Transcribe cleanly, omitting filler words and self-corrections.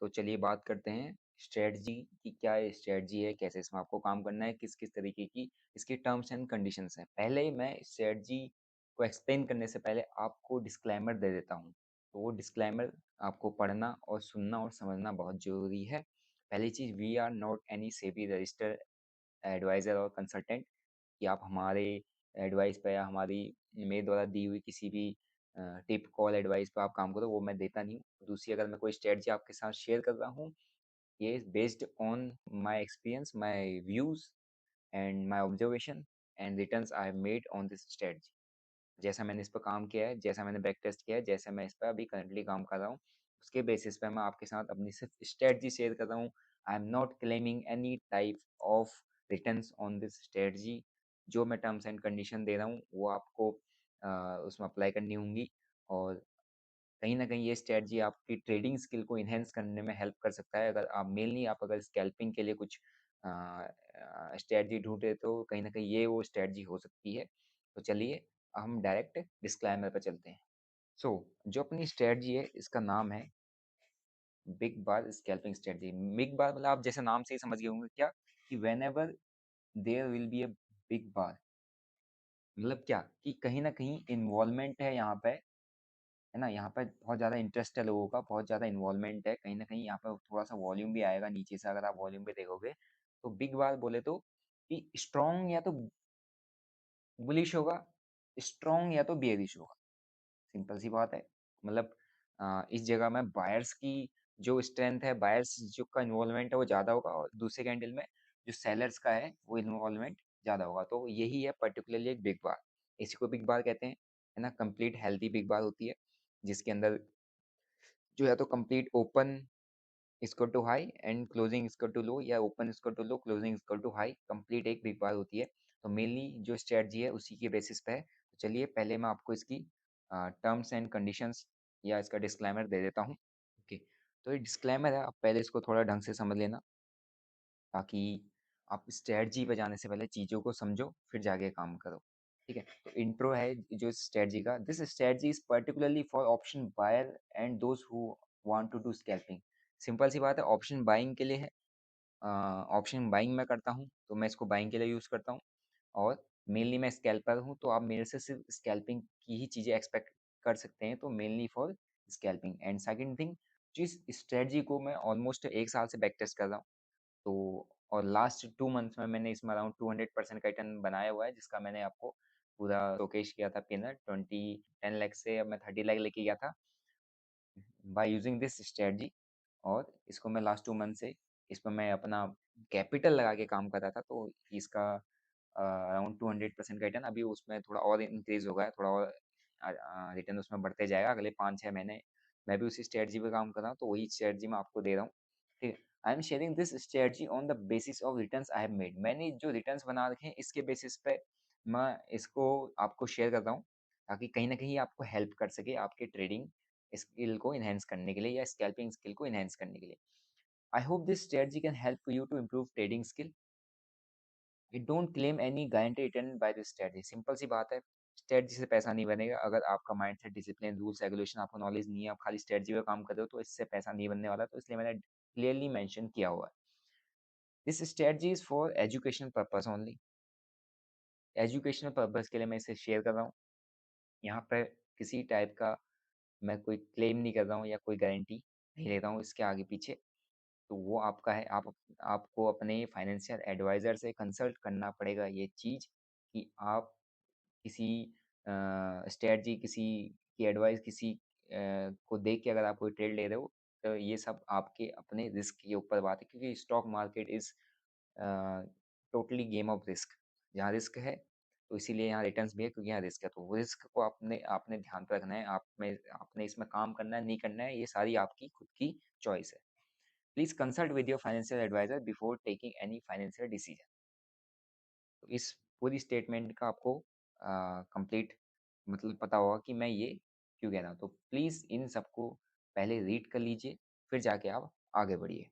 तो चलिए बात करते हैं स्ट्रेटजी की। क्या स्ट्रेटजी है, कैसे इसमें आपको काम करना है, किस किस तरीके की इसके टर्म्स एंड कंडीशंस हैं। पहले मैं स्ट्रेटजी को एक्सप्लेन करने से पहले आपको डिस्क्लेमर दे देता हूँ। तो वो डिस्क्लेमर आपको पढ़ना और सुनना और समझना बहुत ज़रूरी है। पहली चीज़, we are not any SEBI registered advisor और कंसल्टेंट, कि आप हमारे एडवाइस पे या हमारी मेरे द्वारा दी हुई किसी भी टिप कॉल एडवाइस पे आप काम करो, वो मैं देता नहीं हूँ। दूसरी, अगर मैं कोई स्ट्रेटजी आपके साथ शेयर कर रहा हूँ, ये is based on my experience, my views and my observation and returns I have made on this strategy. जैसा मैंने इस पर काम किया है, जैसा मैंने बैक टेस्ट किया है, जैसा मैं इस पर अभी करंटली काम कर रहा हूँ, उसके बेसिस पे मैं आपके साथ अपनी सिर्फ स्ट्रेटजी शेयर कर रहा हूँ। I am not claiming any type of returns on this strategy. जो मैं टर्म्स एंड कंडीशन दे रहा हूँ वो आपको उसमें अप्लाई करनी होंगी। और कहीं ना कहीं ये स्ट्रेटजी आपकी ट्रेडिंग स्किल को इन्हेंस करने में हेल्प कर सकता है। अगर आप मेनली आप अगर स्कैल्पिंग के लिए कुछ स्ट्रेटजी ढूंढे तो कहीं ना कहीं ये वो स्ट्रेटजी हो सकती है। तो चलिए हम डायरेक्ट डिस्क्लेमर पर चलते हैं। सो जो अपनी स्ट्रेटजी है इसका नाम है बिग बार स्कैल्पिंग स्ट्रेटजी। बिग बार मतलब आप जैसे नाम से ही समझ गए होंगे क्या, कि whenever there will be a big bar, मतलब क्या कि कहीं ना कहीं इन्वॉल्वमेंट है यहाँ पे, है ना। यहाँ पे बहुत ज़्यादा इंटरेस्ट है लोगों का, बहुत ज़्यादा इन्वॉल्वमेंट है। कहीं ना कहीं यहाँ पे थोड़ा सा वॉल्यूम भी आएगा नीचे से, अगर आप वॉल्यूम पे देखोगे तो बिग बार बोले तो कि स्ट्रॉन्ग या तो बुलिश होगा, स्ट्रॉन्ग या तो बेयरिश होगा। सिंपल सी बात है। मतलब इस जगह में बायर्स की जो स्ट्रेंथ है, बायर्स जो का इन्वॉल्वमेंट है वो ज़्यादा होगा, और दूसरे कैंडल में जो सेलर्स का है वो इन्वॉल्वमेंट ज़्यादा होगा। तो यही है पर्टिकुलरली एक बिग बार। इसी को बिग बार कहते हैं, है ना। कंप्लीट हेल्थी बिग बार होती है जिसके अंदर जो या तो complete open equal to high and closing equal to low, या open equal to low closing equal to high, complete एक बिग बार होती है। तो मेनली जो स्ट्रेटजी है उसी के बेसिस पे है। तो चलिए पहले मैं आपको इसकी टर्म्स एंड कंडीशंस या इसका डिस्क्लेमर दे देता हूँ। ओके, तो ये डिस्क्लेमर है, आप पहले इसको थोड़ा ढंग से समझ लेना, ताकि आप स्ट्रेटजी पे जाने से पहले चीज़ों को समझो फिर जाके काम करो। ठीक है, तो इंट्रो है जो स्ट्रेटजी का। This strategy is particularly for option buyer and those who want to do scalping. Simple सी बात है, ऑप्शन बाइंग के लिए है। ऑप्शन बाइंग मैं करता हूँ तो मैं इसको बाइंग के लिए यूज़ करता हूँ। और मेनली मैं स्कैल्पर हूँ, तो आप मेरे से सिर्फ स्कैल्पिंग की ही चीज़ें एक्सपेक्ट कर सकते हैं, तो mainly for scalping. And second thing, जिस स्ट्रेटजी को मैं ऑलमोस्ट 1 साल से बैक टेस्ट कर रहा हूँ, तो और लास्ट 2 मंथ्स में मैंने इसमें अराउंड 200% का रिटर्न बनाया हुआ है, जिसका मैंने आपको पूरा शोकेस किया था पिनर 10 लाख से, अब मैं 30 लाख लेके गया था बाय यूजिंग दिस स्ट्रेटजी। और इसको मैं लास्ट 2 मंथ से इस पर मैं अपना कैपिटल लगा के काम कर रहा था, तो इसका अराउंड 200% का रिटर्न अभी उसमें थोड़ा और इंक्रीज होगा, थोड़ा और रिटर्न उसमें बढ़ते जाएगा अगले 5-6 महीने। मैं भी उसी स्ट्रेटजी पे काम कर रहा हूँ, तो वही स्ट्रेटजी मैं आपको दे रहा हूँ। ठीक है, I am sharing this strategy on the basis of returns I have made. मैंने जो रिटर्न्स बना रखे हैं इसके बेसिस पे मैं इसको आपको शेयर कर रहा हूँ, ताकि कहीं ना कहीं आपको हेल्प कर सके आपके ट्रेडिंग स्किल को इनहेंस करने के लिए या स्कैल्पिंग स्किल को इनहेंस करने के लिए। I hope this strategy can help you to improve trading skill. I don't claim any guarantee return by this strategy. Simple सी बात है, स्ट्रेटजी से पैसा नहीं बनेगा। अगर आपका माइंडसेट, डिसिप्लिन, रूल्स रेगुलेशन आपको नॉलेज नहीं है, आप खाली स्ट्रेटजी पे काम कर रहे हो, तो इससे पैसा नहीं बनने वाला। तो इसलिए मैंने क्लियरली मेंशन किया हुआ है, this strategy is for educational purpose only. Educational purpose के लिए मैं इसे शेयर कर रहा हूँ। यहाँ पे किसी टाइप का मैं कोई क्लेम नहीं कर रहा हूँ या कोई गारंटी नहीं ले रहा हूँ इसके आगे पीछे। तो वो आपका है, आपको अपने फाइनेंशियल एडवाइज़र से कंसल्ट करना पड़ेगा ये चीज़, कि आप किसी स्ट्रेटजी, किसी की एडवाइस, किसी को देख के अगर आप कोई ट्रेड ले रहे हो, तो ये सब आपके अपने रिस्क के ऊपर बात है, क्योंकि stock market is totally game of risk. जहाँ रिस्क है तो इसीलिए यहाँ रिटर्न्स भी है, क्योंकि यहाँ रिस्क है। तो वो रिस्क को आपने आपने ध्यान पे रखना है, आप में आपने इसमें काम करना है नहीं करना है, ये सारी आपकी खुद की चॉइस है। Please consult with your financial advisor before taking any financial decision. तो इस पूरी स्टेटमेंट का आपको कंप्लीट मतलब पता होगा कि मैं ये क्यों कह रहा हूँ। तो प्लीज इन सबको पहले रीड कर लीजिए, फिर जाके आप आगे बढ़िए।